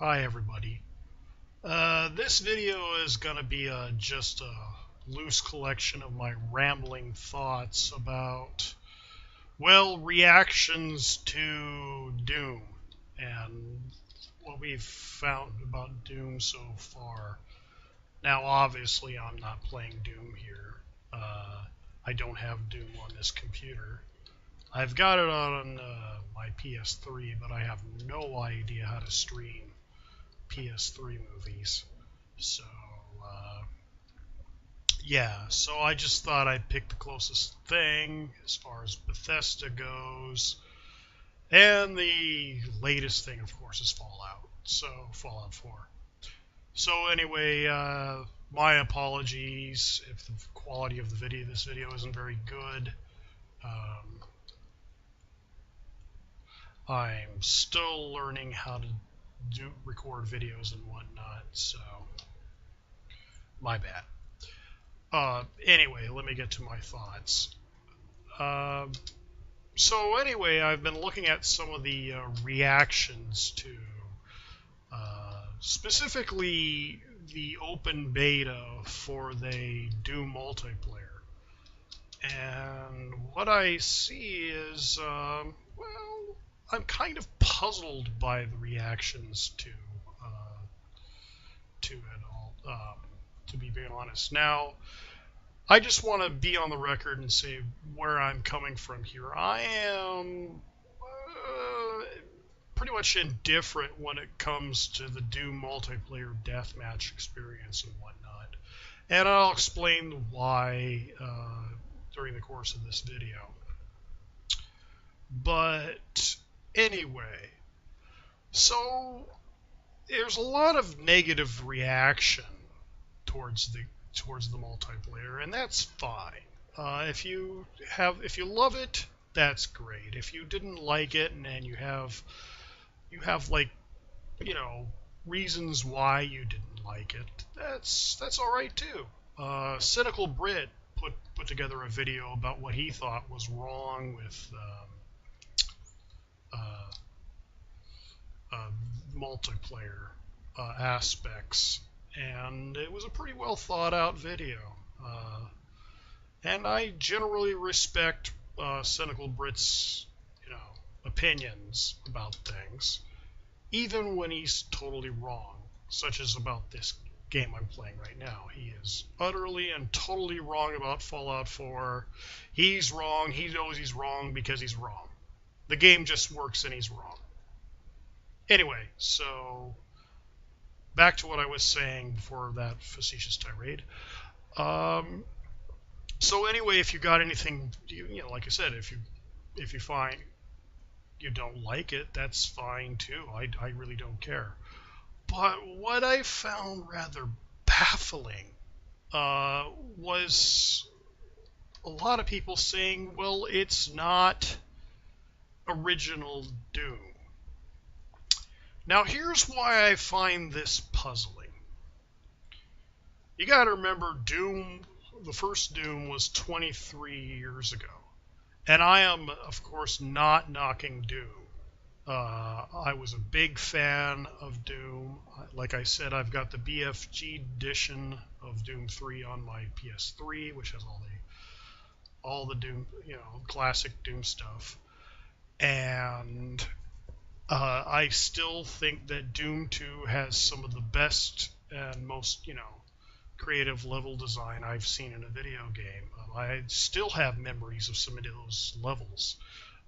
Hi everybody. This video is going to be just a loose collection of my rambling thoughts about, well, reactions to Doom and what we've found about Doom so far. Now, obviously, I'm not playing Doom here. I don't have Doom on this computer. I've got it on my PS3, but I have no idea how to stream PS3 movies. So, yeah, so I just thought I'd pick the closest thing as far as Bethesda goes. And the latest thing, of course, is Fallout. So, Fallout 4. So, anyway, my apologies if the quality of this video isn't very good. I'm still learning how to record videos and whatnot, so my bad. Anyway, let me get to my thoughts. So anyway, I've been looking at some of the reactions to specifically the open beta for the Doom multiplayer. And what I see is, well, I'm kind of puzzled by the reactions to it all, to be very honest. Now, I just want to be on the record and say where I'm coming from here. I am pretty much indifferent when it comes to the Doom multiplayer deathmatch experience and whatnot. And I'll explain why during the course of this video. But anyway, so there's a lot of negative reaction towards the multiplayer, and that's fine. If you love it, that's great. If you didn't like it, and then you have like, you know, reasons why you didn't like it, that's all right too. Cynical Brit put together a video about what he thought was wrong with multiplayer aspects, and it was a pretty well thought out video. And I generally respect Cynical Brit's, opinions about things, even when he's totally wrong, such as about this game I'm playing right now. He is utterly and totally wrong about Fallout 4. He's wrong. He knows he's wrong because he's wrong. The game just works and he's wrong. Anyway, so back to what I was saying before that facetious tirade. So anyway, if you got anything, like I said, if you find you don't like it, that's fine too. I really don't care. But what I found rather baffling was a lot of people saying, well, it's not original Doom. Now, here's why I find this puzzling. You got to remember, Doom, the first Doom, was 23 years ago. And I am, of course, not knocking Doom. I was a big fan of Doom. Like I said, I've got the BFG edition of Doom 3 on my PS3, which has all the Doom, classic Doom stuff. And I still think that Doom 2 has some of the best and most, creative level design I've seen in a video game. I still have memories of some of those levels.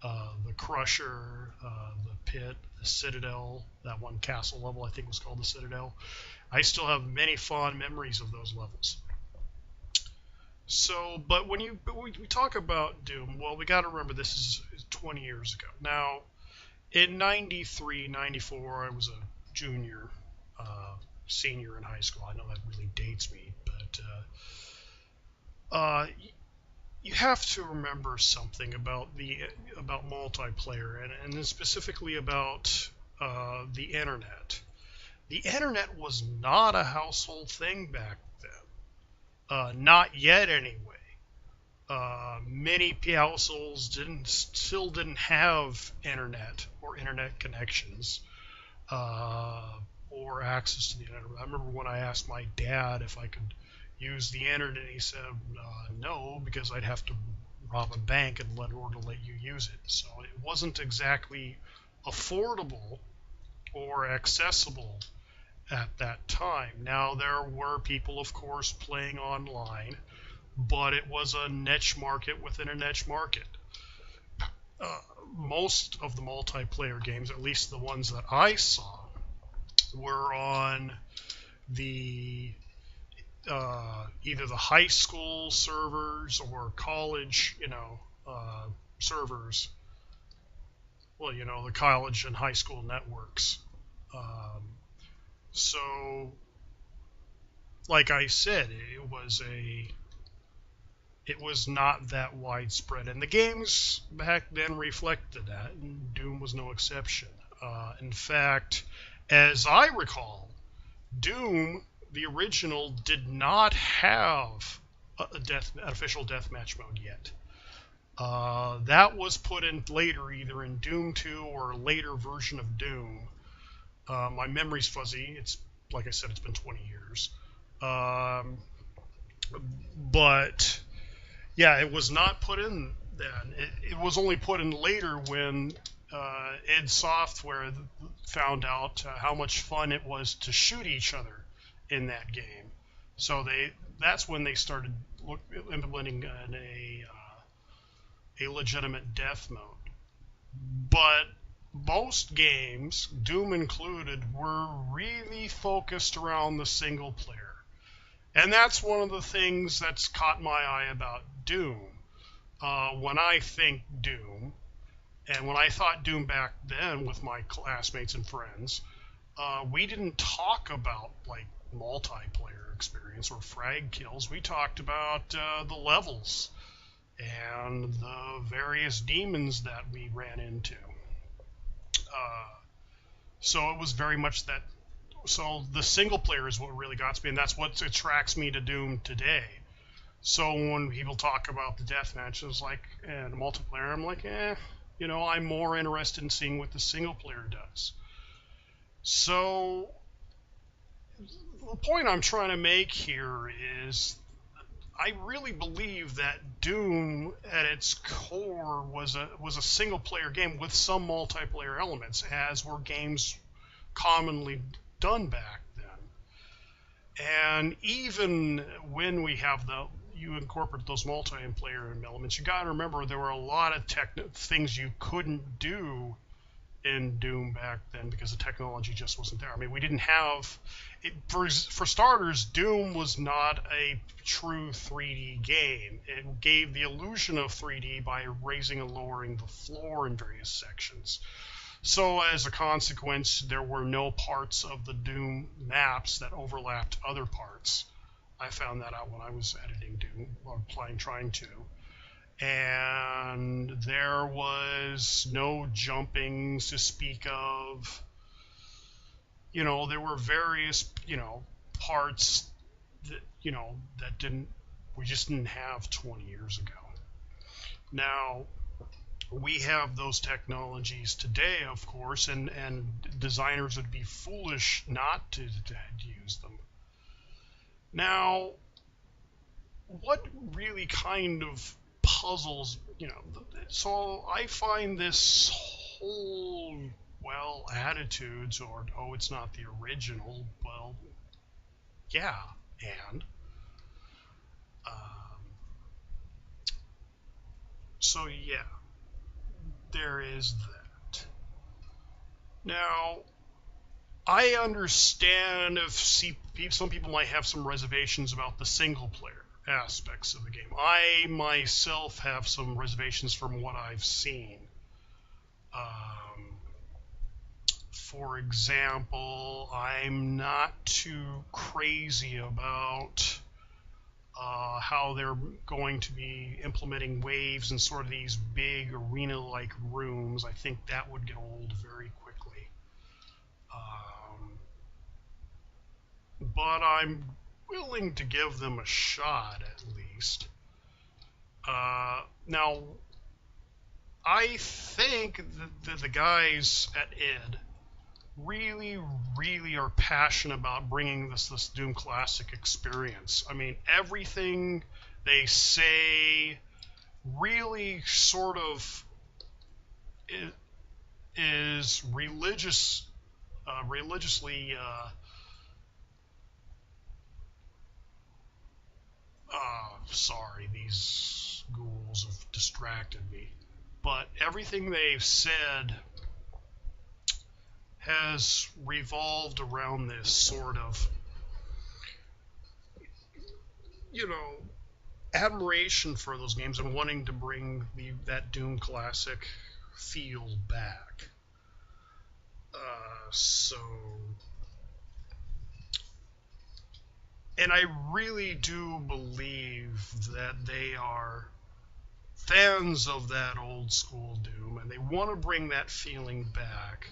The Crusher, the Pit, the Citadel, that one castle level I think was called the Citadel. I still have many fond memories of those levels. So, but when we talk about Doom, well, we got to remember this is 20 years ago. Now, in 93, 94, I was a junior, senior in high school. I know that really dates me, but you have to remember something about multiplayer, and then specifically about the internet. The internet was not a household thing back then, not yet anyway. Many households didn't have internet or internet connections. or access to the internet. I remember when I asked my dad if I could use the internet, he said no, because I'd have to rob a bank in order to let you use it. So it wasn't exactly affordable or accessible at that time. Now, there were people, of course, playing online, but it was a niche market within a niche market. Uh, Most of the multiplayer games, at least the ones that I saw, were on the either the high school servers or college, servers. Well, the college and high school networks. Um, so, like I said, it was not that widespread, and the games back then reflected that, and Doom was no exception. In fact, as I recall, Doom, the original, did not have an official deathmatch mode yet. That was put in later, either in Doom 2 or a later version of Doom. My memory's fuzzy. It's like I said, it's been 20 years. Um, but yeah, it was not put in then. It was only put in later when id Software found out how much fun it was to shoot each other in that game. So that's when they started implementing a legitimate death mode. But most games, Doom included, were really focused around the single player. And that's one of the things that's caught my eye about Doom. When I think Doom, and when I thought Doom back then with my classmates and friends, we didn't talk about like multiplayer experience or frag kills. We talked about the levels and the various demons that we ran into. So it was very much that. So the single player is what really got me, and that's what attracts me to Doom today. So when people talk about the deathmatch, and multiplayer, I'm like, I'm more interested in seeing what the single player does. So the point I'm trying to make here is I really believe that Doom at its core was a single player game with some multiplayer elements, as were games commonly done back then. And even when you incorporate those multiplayer elements, you got to remember there were a lot of things you couldn't do in Doom back then because the technology just wasn't there. I mean, we didn't have it. For starters, Doom was not a true 3D game. It gave the illusion of 3D by raising and lowering the floor in various sections. So as a consequence, there were no parts of the Doom maps that overlapped other parts. I found that out when I was editing Doom, or trying to. And there was no jumping to speak of. There were various, parts that, we just didn't have 20 years ago. Now, we have those technologies today, of course, and designers would be foolish not to use them. Now, what really kind of puzzles, so I find this whole, attitudes or, it's not the original, yeah, and so yeah, there is that. Now, I understand if some people might have some reservations about the single player aspects of the game. I myself have some reservations from what I've seen. For example, I'm not too crazy about how they're going to be implementing waves in sort of these big arena-like rooms. I think that would get old very quickly. But I'm willing to give them a shot at least. Now, I think that the guys at id really, really are passionate about bringing this Doom Classic experience. I mean, everything they say really sort of is religiously. Sorry, these ghouls have distracted me. But everything they've said has revolved around this sort of, you know, admiration for those games and wanting to bring that Doom Classic feel back. So, and I really do believe that they are fans of that old school Doom and they want to bring that feeling back.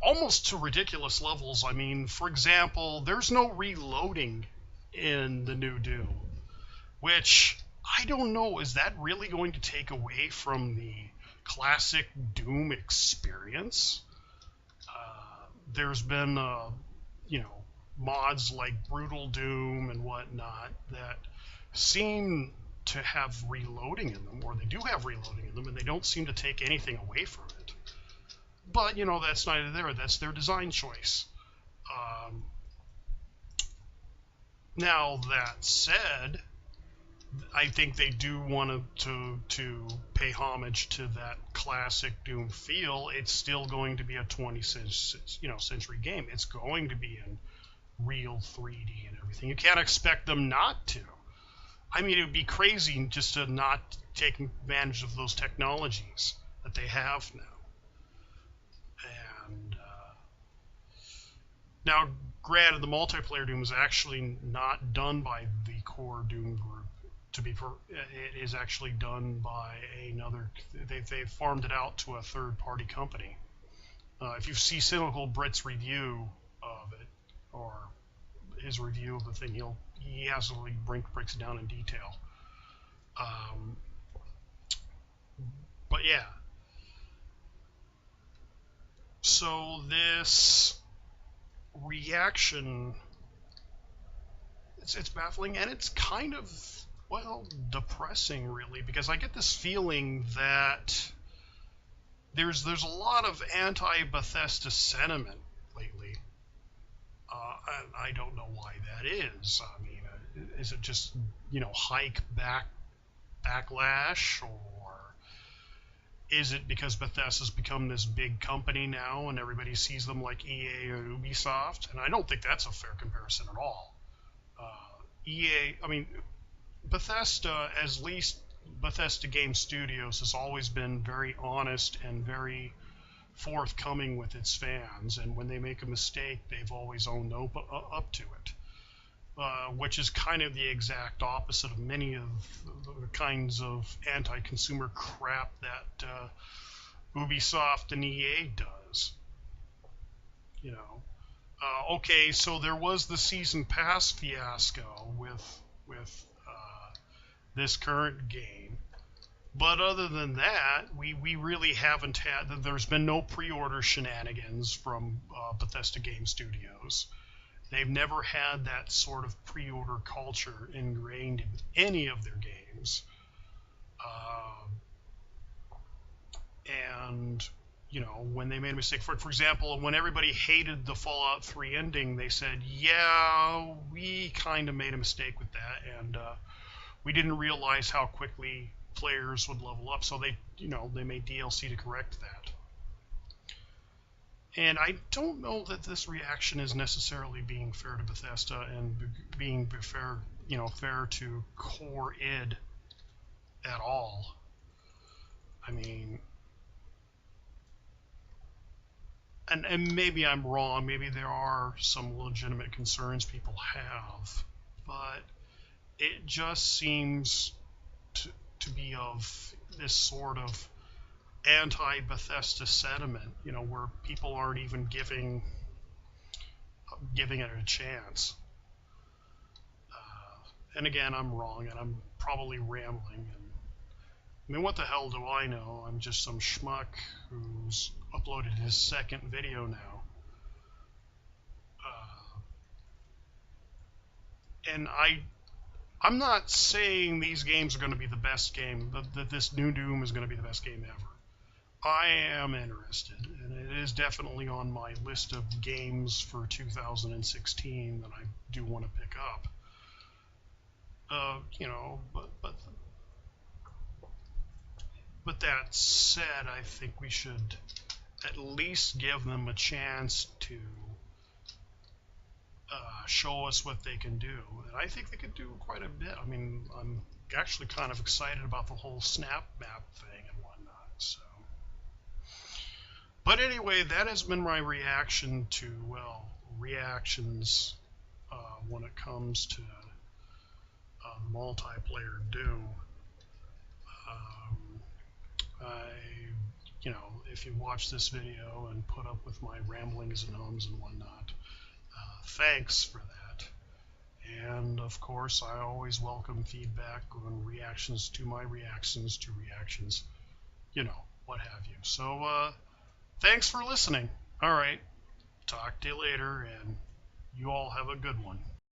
Almost to ridiculous levels. I mean, for example, there's no reloading in the new Doom, which I don't know, is that really going to take away from the classic Doom experience? There's been, mods like Brutal Doom and whatnot that seem to have reloading in them, or they do have reloading in them, and they don't seem to take anything away from it. But, that's neither there. That's their design choice. Now, that said, I think they do want to pay homage to that classic Doom feel. It's still going to be a 20th century game. It's going to be in real 3D and everything. You can't expect them not to. I mean, it would be crazy just to not take advantage of those technologies that they have now. And now, granted, the multiplayer Doom is actually not done by the core Doom group. It is actually done by another. They farmed it out to a third-party company. If you see Cynical Brit's review of it, or his review of the thing, he absolutely breaks it down in detail. But yeah. So this reaction, it's baffling, and it's kind of, depressing, really, because I get this feeling that there's a lot of anti-Bethesda sentiment lately. I don't know why that is. I mean, is it just, hike backlash, or is it because Bethesda's become this big company now and everybody sees them like EA or Ubisoft? And I don't think that's a fair comparison at all. Bethesda, at least Bethesda Game Studios, has always been very honest and very forthcoming with its fans, and when they make a mistake, they've always owned up to it, which is kind of the exact opposite of many of the kinds of anti-consumer crap that Ubisoft and EA does. Okay, so there was the season pass fiasco with this current game. But other than that, we really haven't had. There's been no pre-order shenanigans from Bethesda Game Studios. They've never had that sort of pre-order culture ingrained in any of their games. And, when they made a mistake, for example, when everybody hated the Fallout 3 ending, they said, yeah, we kind of made a mistake with that, and we didn't realize how quickly players would level up, so they made DLC to correct that. And I don't know that this reaction is necessarily being fair to Bethesda and being fair to core id at all. I mean, and maybe I'm wrong, maybe there are some legitimate concerns people have, but it just seems to be of this sort of anti-Bethesda sentiment, where people aren't even giving it a chance. And again, I'm wrong, and I'm probably rambling. I mean, what the hell do I know? I'm just some schmuck who's uploaded his second video now. And I'm not saying these games are going to be the best game, that this new Doom is going to be the best game ever. I am interested, and it is definitely on my list of games for 2016 that I do want to pick up. But that said, I think we should at least give them a chance to show us what they can do. And I think they could do quite a bit. I mean, I'm actually kind of excited about the whole snap map thing and whatnot. So, but anyway, that has been my reaction to, well, reactions when it comes to multiplayer Doom. If you watch this video and put up with my ramblings and hums and whatnot, thanks for that. And of course, I always welcome feedback on reactions to my reactions to reactions, what have you. So, thanks for listening. All right, talk to you later, and you all have a good one.